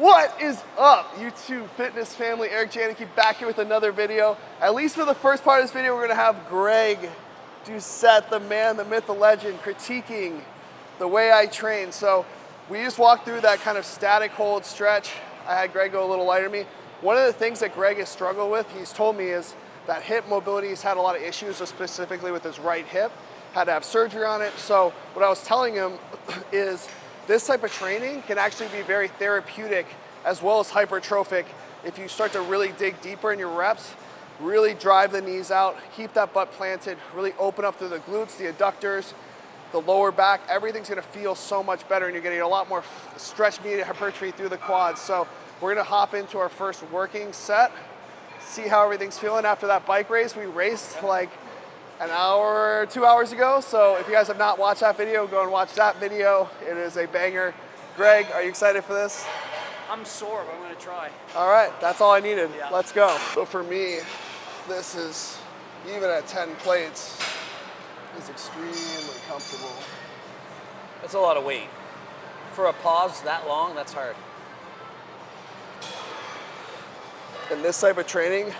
What is up, YouTube fitness family? Eric Janicki back here with another video. At least for the first part of this video, we're gonna have Greg Doucette, the man, the myth, the legend, critiquing the way I train. So we just walked through that kind of static hold stretch. I had Greg go a little lighter than me. One of the things that Greg has struggled with, he's told me, is that hip mobility. He's had a lot of issues, specifically with his right hip. Had to have surgery on it. So what I was telling him is this type of training can actually be very therapeutic as well as hypertrophic if you start to really dig deeper in your reps, really drive the knees out, keep that butt planted, really open up through the glutes, the adductors, the lower back. Everything's gonna feel so much better and you're getting a lot more stretch, medial hypertrophy through the quads. So we're gonna hop into our first working set, see how everything's feeling after that bike race. We raced like an hour, 2 hours ago. So if you guys have not watched that video, go and watch that video. It is a banger. Greg, are you excited for this? I'm sore, but I'm gonna try. All right, that's all I needed. Yeah. Let's go. So for me, this is, even at 10 plates, is extremely comfortable. That's a lot of weight. For a pause that long, that's hard. And this type of training,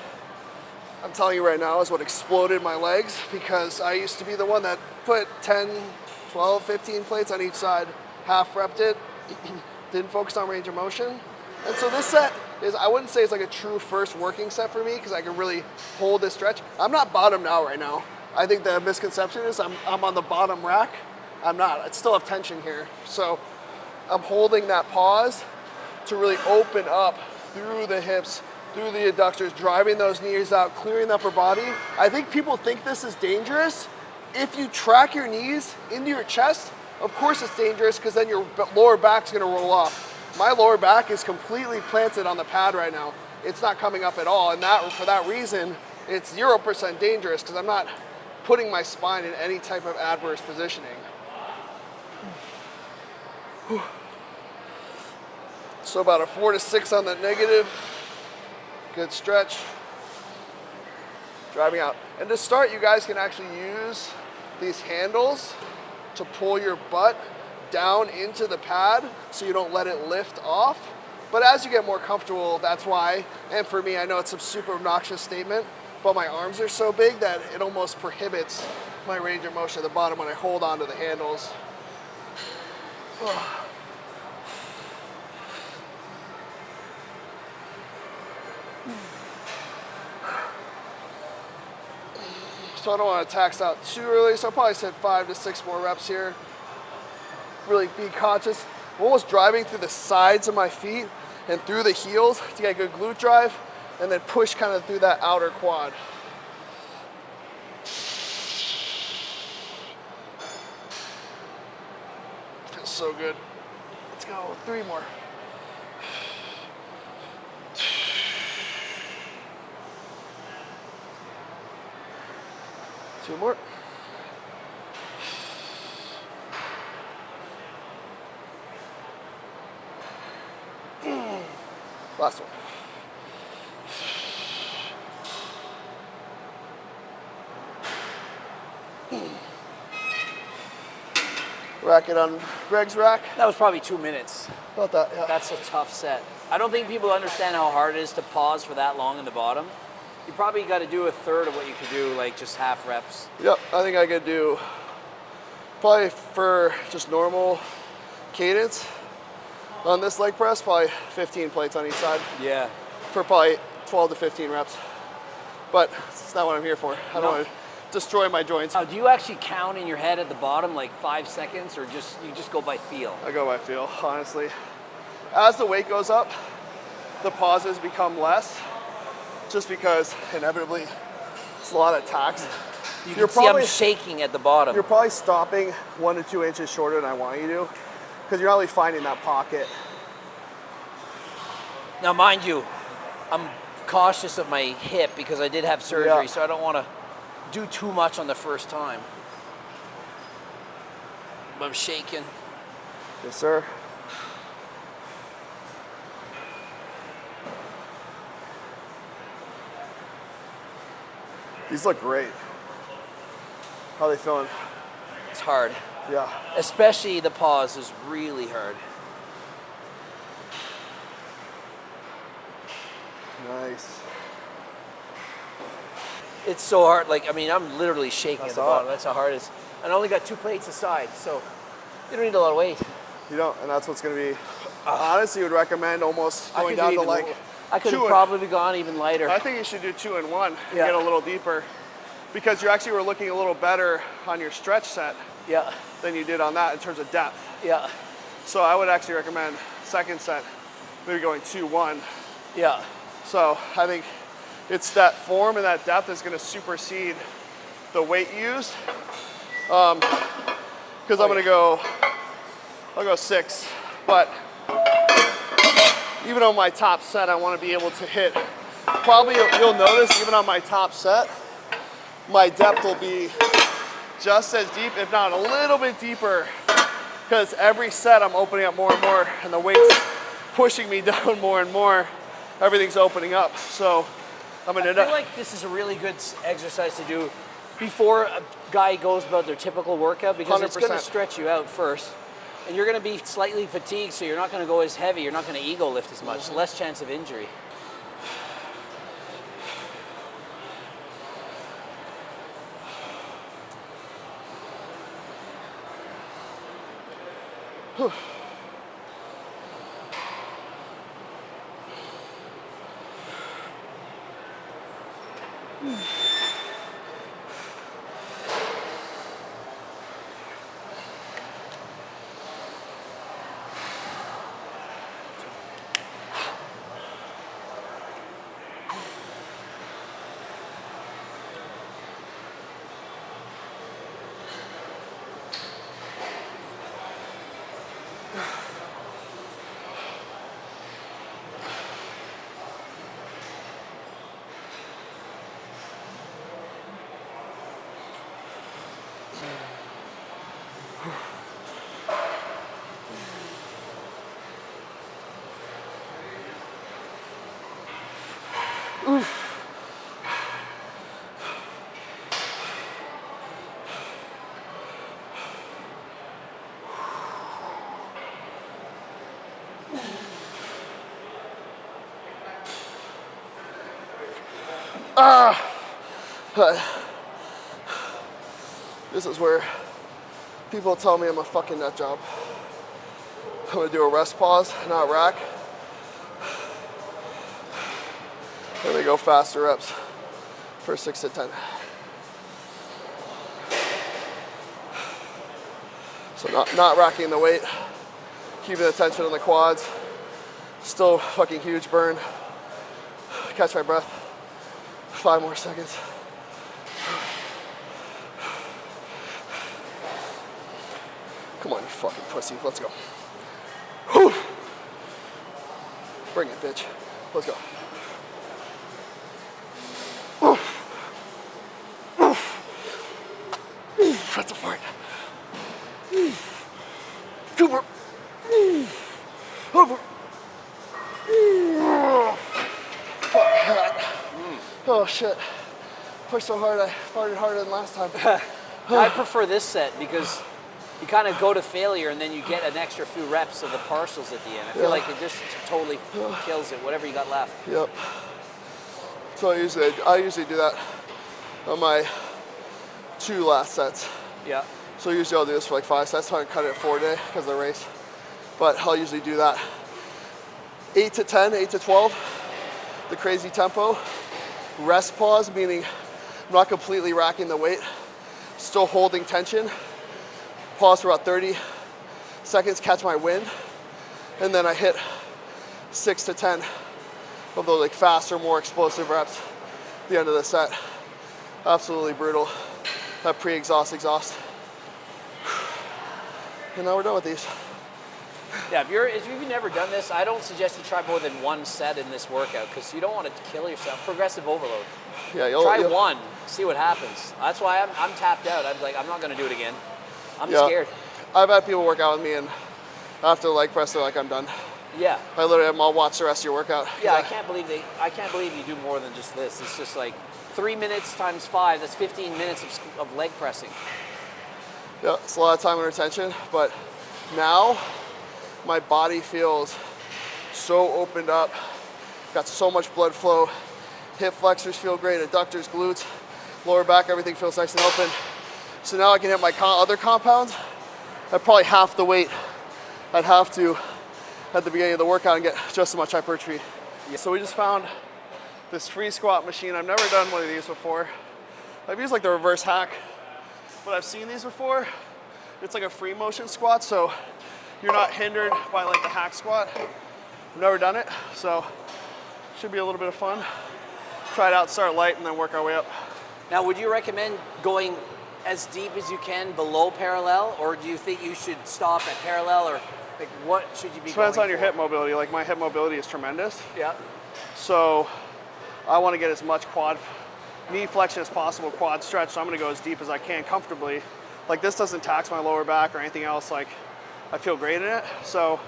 I'm telling you right now, is what exploded my legs, because I used to be the one that put 10, 12, 15 plates on each side, half repped it, didn't focus on range of motion. And so this set is, I wouldn't say it's like a true first working set for me, because I can really hold this stretch. I'm not bottomed out right now. I think the misconception is I'm on the bottom rack. I'm not, I still have tension here. So I'm holding that pause to really open up through the hips, through the adductors, driving those knees out, clearing the upper body. I think people think this is dangerous. If you track your knees into your chest, of course it's dangerous, because then your lower back's gonna roll off. My lower back is completely planted on the pad right now. It's not coming up at all, and for that reason, it's 0% dangerous, because I'm not putting my spine in any type of adverse positioning. So about a 4 to 6 on the negative. Good stretch. Driving out. And to start, you guys can actually use these handles to pull your butt down into the pad so you don't let it lift off. But as you get more comfortable, that's why, and for me, I know it's a super obnoxious statement, but my arms are so big that it almost prohibits my range of motion at the bottom when I hold on to the handles. So I don't want to tax out too early, so I'll probably set 5 to 6 more reps here. Really be conscious. I'm almost driving through the sides of my feet and through the heels to get a good glute drive, and then push kind of through that outer quad. Feels so good. Let's go, 3 more. Two more. Last one. Rack it on Greg's rack. That was probably 2 minutes. About that, yeah. That's a tough set. I don't think people understand how hard it is to pause for that long in the bottom. You probably got to do a third of what you could do, like just half reps. Yep, I think I could do, probably for just normal cadence on this leg press, probably 15 plates on each side. Yeah. For probably 12 to 15 reps. But it's not what I'm here for. I don't want to destroy my joints. Now, do you actually count in your head at the bottom like 5 seconds, or you just go by feel? I go by feel, honestly. As the weight goes up, the pauses become less, just because inevitably it's a lot of tax. You can see I'm shaking at the bottom. You're probably stopping 1 to 2 inches shorter than I want you to, because you're not really finding that pocket. Now, mind you, I'm cautious of my hip because I did have surgery, so I don't want to do too much on the first time. But I'm shaking. Yes, sir. These look great. How are they feeling? It's hard. Yeah. Especially the pause is really hard. Nice. It's so hard. Like, I mean, I'm literally shaking at the all. bottom. That's how hard it is. And I only got 2 plates aside, so you don't need a lot of weight. You don't, and that's what's going to be. Honestly, would recommend almost going down to like. I could have probably gone even lighter. I think you should do 2 and 1 and Yeah. get a little deeper, because you actually were looking a little better on your stretch set Yeah. than you did on that in terms of depth. Yeah. So I would actually recommend second set, maybe going 2-1. Yeah. So I think it's that form and that depth is going to supersede the weight used. Because I'm going to go, I'll go 6, but even on my top set, I want to be able to hit. Probably you'll notice even on my top set, my depth will be just as deep, if not a little bit deeper, because every set I'm opening up more and more, and the weight's pushing me down more and more. Everything's opening up, so I'm gonna. I feel like this is a really good exercise to do before a guy goes about their typical workout, because 100%. it's going to stretch you out first, and you're going to be slightly fatigued, so you're not going to go as heavy. You're not going to ego lift as much. Less chance of injury. This is where people tell me I'm a fucking nut job. I'm gonna do a rest pause, not rack. Then we go faster reps for 6 to 10. So not racking the weight, keeping the tension on the quads. Still fucking huge burn. Catch my breath. 5 more seconds. Come on, you fucking pussy. Let's go. Whew. Bring it, bitch. Let's go. That's a fart. Cooper. Over. Fuck that. Oh shit. Pushed so hard I farted harder than last time. I prefer this set because you kind of go to failure and then you get an extra few reps of the partials at the end. I feel like it just totally kills it, whatever you got left. Yep. So I usually do that on my 2 last sets. Yeah. So usually I'll do this for like 5 sets. So I cut it 4 day because of the race. But I'll usually do that 8 to 10, 8 to 12, the crazy tempo. Rest pause, meaning I'm not completely racking the weight, still holding tension. Pause for about 30 seconds, catch my wind, and then I hit 6 to 10 of those like faster, more explosive reps at the end of the set. Absolutely brutal. That pre-exhaust, exhaust. And now we're done with these. Yeah, if you've never done this, I don't suggest you try more than 1 set in this workout because you don't want to kill yourself. Progressive overload. Yeah, try 1, see what happens. That's why I'm tapped out. I'm like, I'm not going to do it again. I'm scared. I've had people work out with me and after the leg press, they're like, I'm done. Yeah. I literally have them all watch the rest of your workout. Yeah, I can't believe you do more than just this. It's just like 3 minutes times 5, that's 15 minutes of leg pressing. Yeah, it's a lot of time under tension, but now my body feels so opened up Got so much blood flow. Hip flexors feel great, adductors, glutes, lower back, everything feels nice and open. So now I can hit my other compounds at probably half the weight I'd have to at the beginning of the workout and get just as much hypertrophy. Yeah. So we just found this free squat machine. I've never done one of these before. I've used like the reverse hack, but I've seen these before. It's like a free motion squat, so you're not hindered by like the hack squat. I've never done it, so should be a little bit of fun. Try it out, start light, and then work our way up. Now, would you recommend going as deep as you can below parallel, or do you think you should stop at parallel, or like what should you be Depends going on your for? hip mobility. Like my hip mobility is tremendous. Yeah. So I want to get as much quad knee flexion as possible, quad stretch, so I'm going to go as deep as I can comfortably. Like this doesn't tax my lower back or anything else. Like I feel great in it. So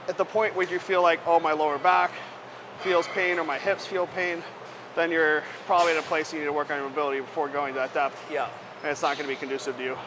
at the point where you feel like, oh, my lower back feels pain or my hips feel pain, then you're probably at a place you need to work on your mobility before going to that depth. Yeah. And it's not going to be conducive to you.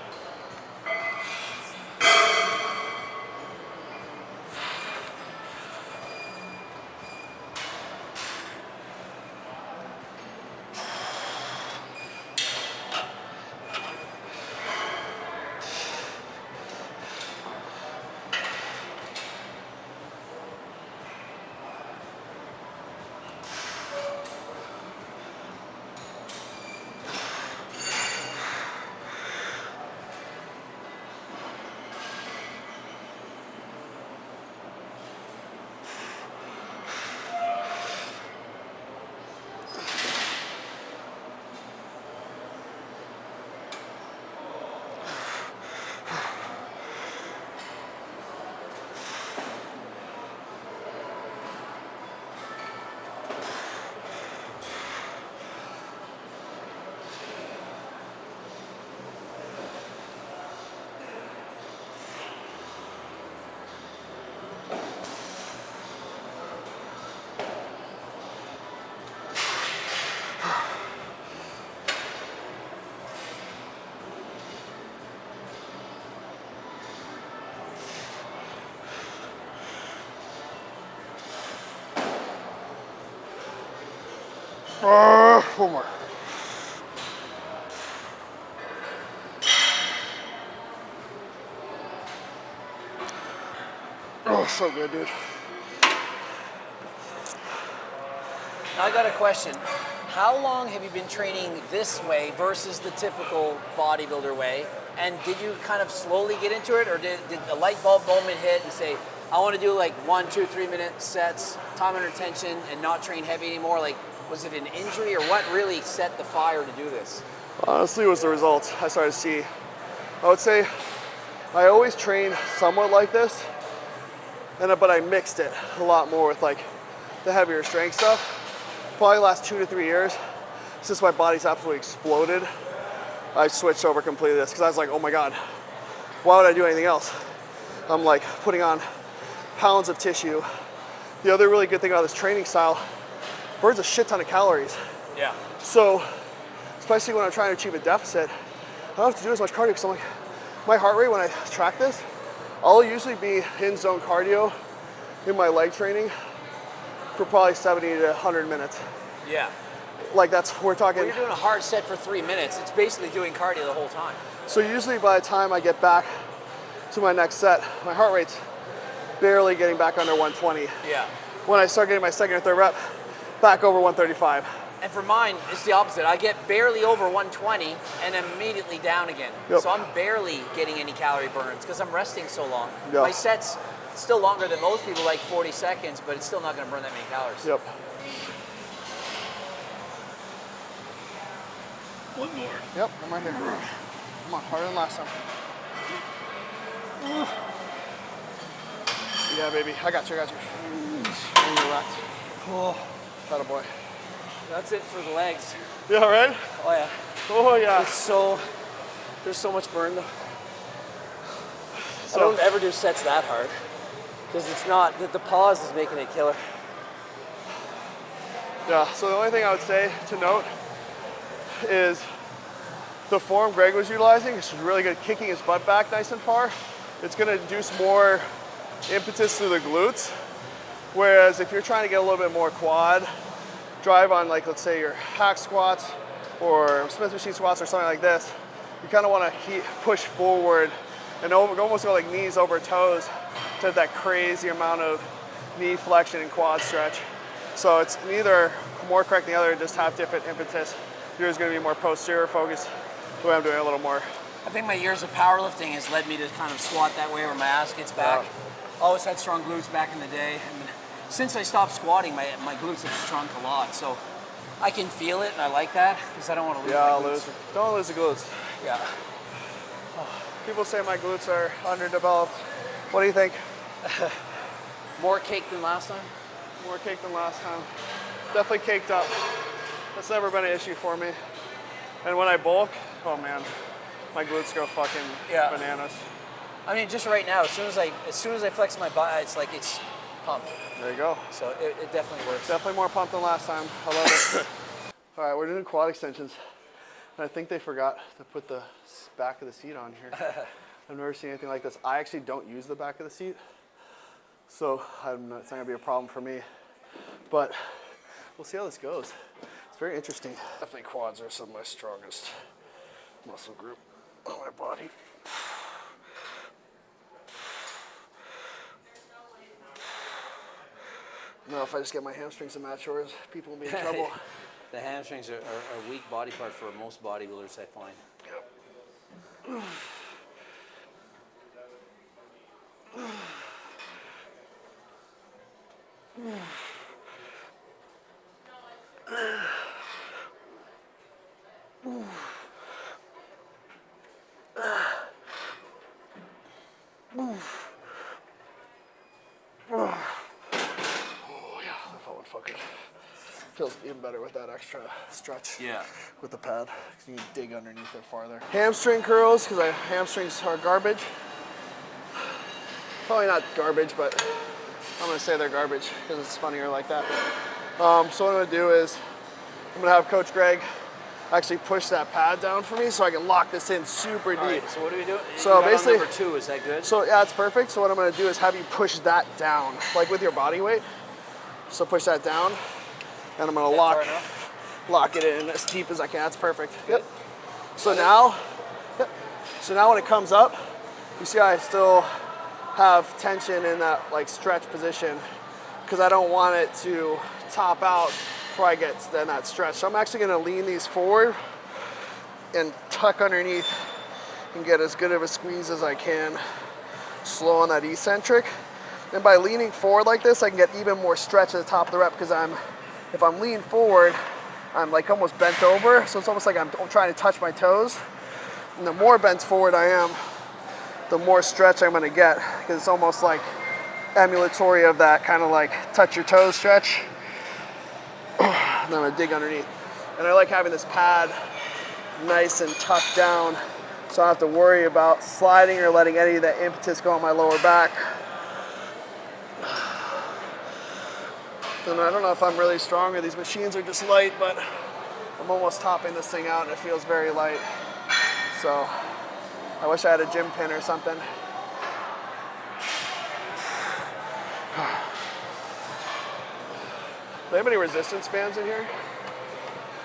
One more. Oh, so good, dude. Now I got a question. How long have you been training this way versus the typical bodybuilder way? And did you kind of slowly get into it, or did a light bulb moment hit and say, I want to do like 1, 2, 3 minute sets, time under tension, and not train heavy anymore? Like, was it an injury, or what really set the fire to do this? Honestly, it was the results I started to see. I would say I always trained somewhat like this, but I mixed it a lot more with like the heavier strength stuff. Probably the last 2 to 3 years, since my body's absolutely exploded, I switched over completely to this because I was like, oh my God, why would I do anything else? I'm like putting on pounds of tissue. The other really good thing about this training style, burns a shit ton of calories. Yeah. So, especially when I'm trying to achieve a deficit, I don't have to do as much cardio because I'm like, my heart rate when I track this, I'll usually be in zone cardio in my leg training for probably 70 to 100 minutes. Yeah. Like we're talking. When you're doing a hard set for 3 minutes, it's basically doing cardio the whole time. So usually by the time I get back to my next set, my heart rate's barely getting back under 120. Yeah. When I start getting my second or third rep, back over 135. And for mine, it's the opposite. I get barely over 120 and immediately down again. Yep. So I'm barely getting any calorie burns because I'm resting so long. Yep. My set's still longer than most people, like 40 seconds, but it's still not going to burn that many calories. Yep. One more. Yep, I'm right here. Come on, harder than last time. Yeah, baby, I got you. Oh, that a boy. That's it for the legs. Yeah, right? Oh yeah. Oh yeah. There's so much burn though. So, I don't ever do sets that hard because it's not, the pause is making it killer. Yeah, so the only thing I would say to note is the form Greg was utilizing is really good, kicking his butt back nice and far. It's gonna induce more impetus through the glutes. Whereas if you're trying to get a little bit more quad drive on, like let's say your hack squats or Smith machine squats or something like this, you kind of want to push forward and almost go like knees over toes to have that crazy amount of knee flexion and quad stretch. So it's neither more correct than the other, just have different impetus. Yours is going to be more posterior focused, the way I'm doing a little more. I think my years of powerlifting has led me to kind of squat that way where my ass gets back. Always had strong glutes back in the day. And since I stopped squatting, my glutes have shrunk a lot. So I can feel it, and I like that because I don't want to lose my glutes. Don't lose the glutes. Yeah. People say my glutes are underdeveloped. What do you think? More cake than last time? More cake than last time. Definitely caked up. That's never been an issue for me. And when I bulk, oh man, my glutes go fucking bananas. I mean, just right now, as soon as I flex my butt, it's like it's pumped. There you go. So it definitely works. Definitely more pumped than last time. I love it. All right, we're doing quad extensions. And I think they forgot to put the back of the seat on here. I've never seen anything like this. I actually don't use the back of the seat, so it's not gonna be a problem for me. But we'll see how this goes. It's very interesting. I think quads are some of my strongest muscle group on my body. No, if I just get my hamstrings in match yours, people will be in trouble. The hamstrings are a weak body part for most bodybuilders, I find. Yep. Feels even better with that extra stretch. Yeah. With the pad, because you can dig underneath it farther. Hamstring curls, because hamstrings are garbage. Probably not garbage, but I'm gonna say they're garbage because it's funnier like that. So what I'm gonna do is I'm gonna have Coach Greg actually push that pad down for me so I can lock this in super deep. All right, so what do we do? So you got basically, on number 2, is that good? So yeah, it's perfect. So what I'm gonna do is have you push that down, like with your body weight. So push that down. And I'm gonna lock it in as deep as I can. That's perfect. Yep. So now when it comes up, you see I still have tension in that like stretch position because I don't want it to top out before I get in that stretch. So I'm actually gonna lean these forward and tuck underneath and get as good of a squeeze as I can, slow on that eccentric. And by leaning forward like this, I can get even more stretch at the top of the rep because if I'm leaning forward, I'm like almost bent over. So it's almost like I'm trying to touch my toes. And the more bent forward I am, the more stretch I'm gonna get because it's almost like emulatory of that kind of like touch your toes stretch. And then I'm gonna dig underneath. And I like having this pad nice and tucked down so I don't have to worry about sliding or letting any of that impetus go on my lower back. And I don't know if I'm really strong or these machines are just light, but I'm almost topping this thing out and it feels very light. So I wish I had a gym pin or something. Do they have any resistance bands in here?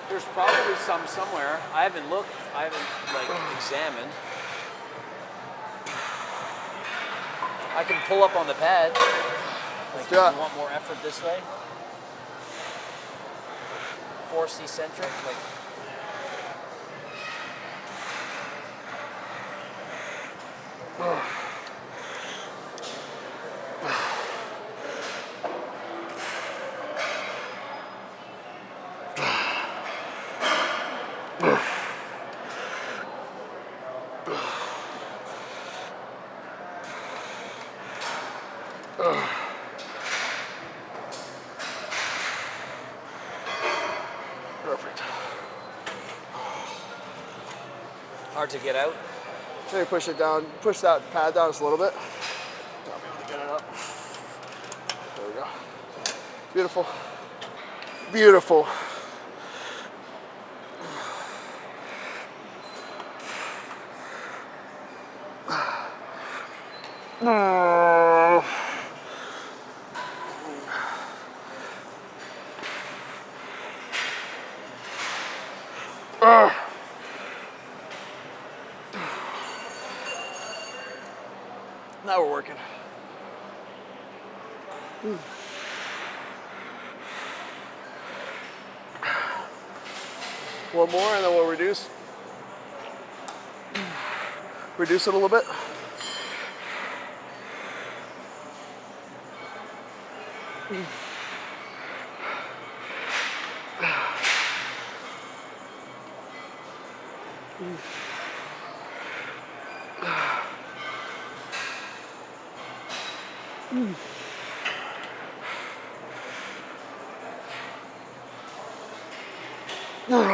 There's probably some somewhere. I haven't looked, I haven't like examined. I can pull up on the pad. Like if you want more effort this way. Force eccentric, like. Perfect. Hard to get out. Maybe push it down, push that pad down just a little bit. I'll be able to get it up. There we go. Beautiful. Beautiful. Now we're working. One more and then we'll reduce. Reduce it a little bit.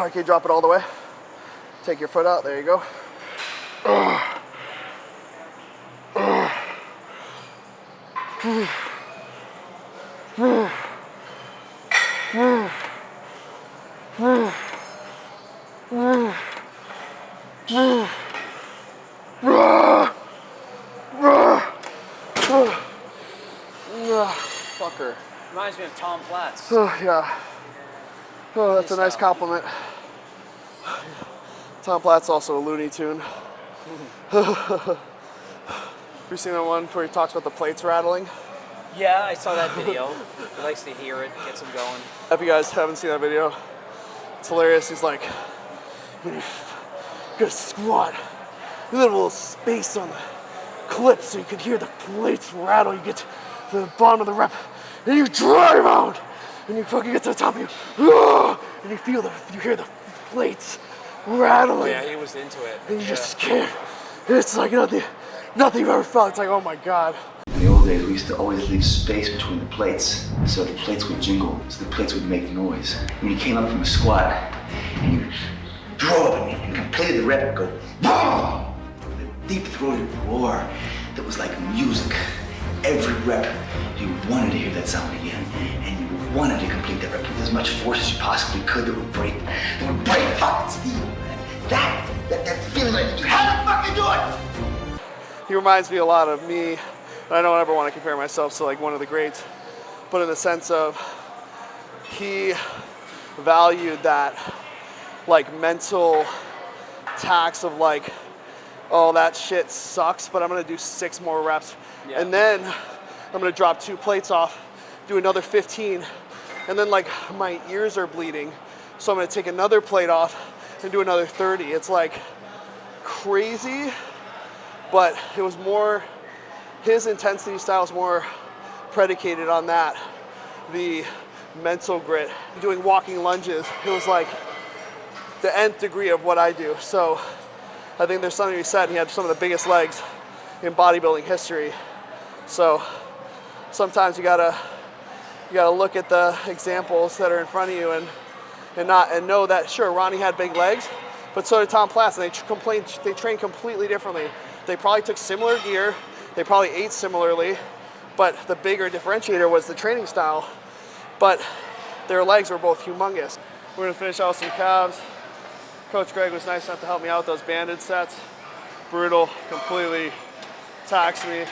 Okay, drop it all the way. Take your foot out, there you go. Fucker. Reminds me of Tom Platz. Oh, yeah. Oh, that's a nice compliment. Tom Platt's also a Looney Tune. Have you seen that one where he talks about the plates rattling? Yeah, I saw that video. He likes to hear it, gets him going. If you guys haven't seen that video, it's hilarious. He's like, when you go to squat, you leave a little space on the clip so you can hear the plates rattle. You get to the bottom of the rep, and you drive out, and you fucking get to the top, and you feel you hear the plates rattling. Yeah, he was into it. And you just can't. It's like nothing you've ever felt. It's like, oh my God. In the old days, we used to always leave space between the plates so the plates would jingle, so the plates would make noise. When you came up from a squat and you drove up and completed the rep, it would go boom! With a deep-throated roar that was like music. Every rep, you wanted to hear that sound again, and you wanted to complete that rep with as much force as you possibly could that would break fucking steel. And that feeling like you had to fucking do it! He reminds me a lot of me, and I don't ever want to compare myself to like one of the greats, but in the sense of he valued that like mental tax of like, oh, that shit sucks, but I'm gonna do 6 more reps. Yeah. And then I'm gonna drop 2 plates off, do another 15, and then like my ears are bleeding, so I'm gonna take another plate off and do another 30. It's like crazy, but it was more, his intensity style is more predicated on that, the mental grit. Doing walking lunges, it was like the nth degree of what I do. So I think there's something to be said. He had some of the biggest legs in bodybuilding history. So sometimes you gotta look at the examples that are in front of you and know that sure, Ronnie had big legs, but so did Tom Platz, and they trained completely differently. They probably took similar gear, they probably ate similarly, but the bigger differentiator was the training style. But their legs were both humongous. We're gonna finish out some calves. Coach Greg was nice enough to help me out with those banded sets. Brutal, completely taxed me.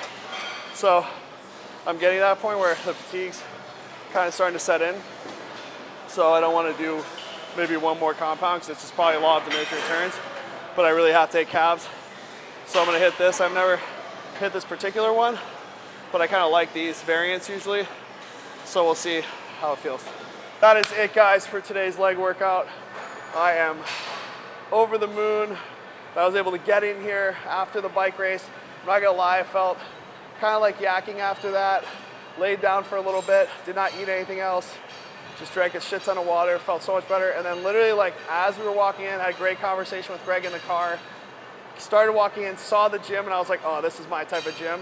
So I'm getting to that point where the fatigue's kind of starting to set in. So I don't want to do maybe one more compound because it's just probably a law of diminishing returns, but I really have to take calves. So I'm gonna hit this. I've never hit this particular one, but I kind of like these variants usually. So we'll see how it feels. That is it, guys, for today's leg workout. I am over the moon that I was able to get in here after the bike race. I'm not gonna lie, I felt kind of like yakking after that. Laid down for a little bit, did not eat anything else. Just drank a shit ton of water, felt so much better. And then literally like as we were walking in, I had a great conversation with Greg in the car. Started walking in, saw the gym, and I was like, oh, this is my type of gym.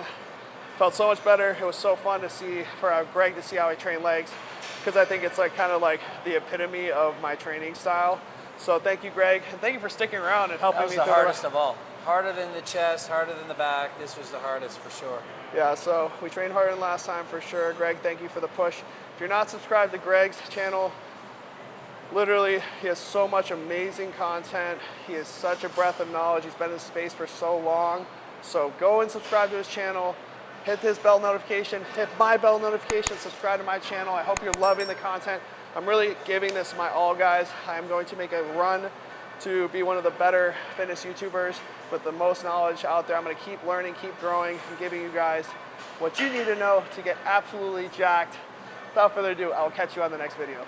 Felt so much better. It was so fun to see, for Greg to see how I train legs, because I think it's like kind of like the epitome of my training style. So thank you, Greg, and thank you for sticking around and helping me through the hardest of all. Harder than the chest, harder than the back. This was the hardest for sure. Yeah, so we trained harder than last time for sure. Greg, thank you for the push. If you're not subscribed to Greg's channel, literally, he has so much amazing content. He is such a breath of knowledge. He's been in this space for so long. So go and subscribe to his channel. Hit his bell notification. Hit my bell notification. Subscribe to my channel. I hope you're loving the content. I'm really giving this my all, guys. I'm going to make a run to be one of the better fitness YouTubers with the most knowledge out there. I'm gonna keep learning, keep growing, and giving you guys what you need to know to get absolutely jacked. Without further ado, I will catch you on the next video.